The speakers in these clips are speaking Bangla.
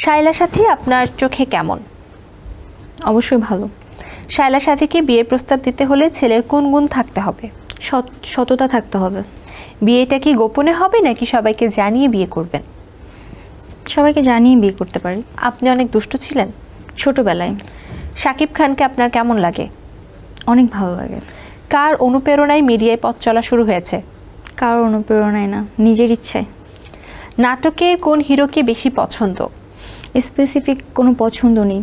শায়লা সাথী আপনার চোখে কেমন? অবশ্যই ভালো। শায়লা সাথীকে বিয়ের প্রস্তাব দিতে হলে ছেলের কোন গুণ থাকতে হবে? সততা থাকতে হবে। বিয়েটা কি গোপনে হবে নাকি সবাইকে জানিয়ে বিয়ে করবেন? সবাইকে জানিয়ে বিয়ে করতে পারি। আপনি অনেক দুষ্টু ছিলেন ছোটবেলায়। শাকিব খানকে আপনার কেমন লাগে? অনেক ভালো লাগে। কার অনুপ্রেরণায় মিডিয়ায় পথ চলা শুরু হয়েছে? কারোর অনুপ্রেরণায় না, নিজের ইচ্ছায়। নাটকের কোন হিরোকে বেশি পছন্দ? স্পেসিফিক কোনো পছন্দ নেই।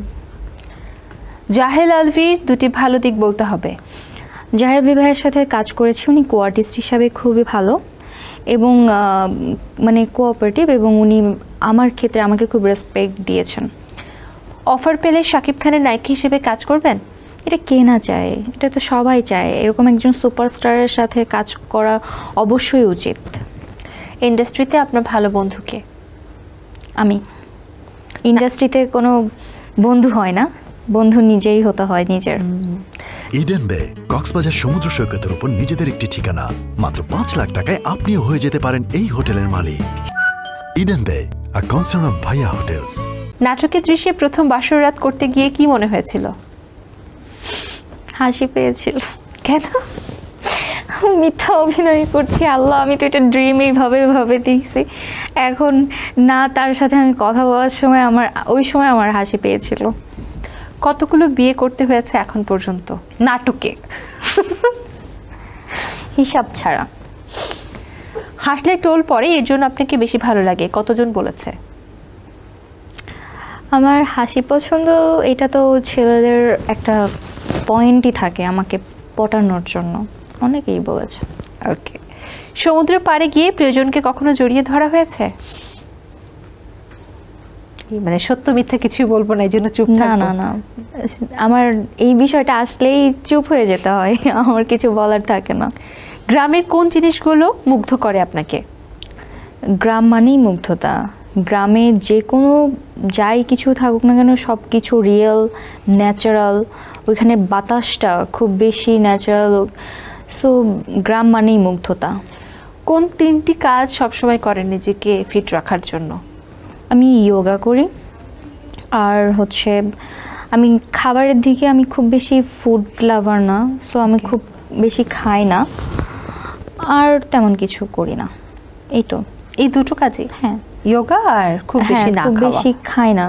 জাহেল আলভির দুটি ভালো দিক বলতে হবে। জাহের ভাইয়ের সাথে কাজ করেছি, উনি কো আর্টিস্ট হিসাবে খুবই ভালো এবং মানে কোঅপারেটিভ, এবং উনি আমার ক্ষেত্রে আমাকে খুব রেসপেক্ট দিয়েছেন। অফার পেলে শাকিব খানের নায়িকা হিসেবে কাজ করবেন? এটা কে না চায়, এটা তো সবাই চায়। এরকম একজন সুপারস্টারের সাথে কাজ করা অবশ্যই উচিত। ইন্ডাস্ট্রিতে আপনার ভালো বন্ধুকে? আমি ইন্ডাস্ট্রিতে কোনো বন্ধু হয় না, বন্ধু নিজেই হতে হয় নিজের। ইডেন বে কক্সবাজার সমুদ্র সৈকতের উপর নিজেদের একটি ঠিকানা। মাত্র 5 লাখ টাকায় আপনিও হয়ে যেতে পারেন এই হোটেলের মালিক। ইডেন বে, আ কনসার্ন অফ ভাইয়া হোটেলস। নাটকের দৃশ্যে প্রথম বাসর রাত করতে গিয়ে কি মনে হয়েছিল? হাসি পেয়েছিল। কেন? মিথ্যা অভিনয় করছি, আল্লাহ, আমি তো এটা ড্রিম এইভাবে দেখছি। এখন না, তার সাথে আমি কথা বলার সময় ওই সময় আমার হাসি পেয়েছিল। কতগুলো বিয়ে করতে হয়েছে এখন পর্যন্ত নাটকে? হিসাব ছাড়া। হাসলে টোল পড়ে, এর জন্য আপনাকে বেশি ভালো লাগে, কতজন বলেছে? আমার হাসি পছন্দ, এটা তো ছেলেদের একটা পয়েন্টই থাকে আমাকে পটানোর জন্য, অনেকেই বলেছে। ওকে। সমুদ্র পাড়ে গিয়ে প্রিয়জনকে কখনো জড়িয়ে ধরা হয়েছে? মানে সত্য মিথ্যা কিছুই বলবো না, এই জন্য চুপ থাকবো। না না, আমার এই বিষয়টা আসলেই চুপ হয়ে যেতে হয়, আমার কিছু বলার থাকে না। গ্রামের কোন জিনিসগুলো মুগ্ধ করে আপনাকে? গ্রাম মানেই মুগ্ধতা। গ্রামে যে কোনো যাই কিছু থাকুক না কেন, সব কিছু রিয়েল, ন্যাচারাল। ওইখানে বাতাসটা খুব বেশি ন্যাচারাল। সো গ্রাম মানেই মুগ্ধতা। কোন 3টি কাজ সবসময় করেন নিজেকে ফিট রাখার জন্য? আমি যোগা করি, আর হচ্ছে আমি খাবারের দিকে আমি খুব বেশি ফুড লাভার না, সো আমি খুব বেশি খাই না, আর তেমন কিছু করি না। এই তো, এই দুটো কাজই? হ্যাঁ। যোগা আর খুব বেশি না খাওয়া। খুব বেশি খাই না।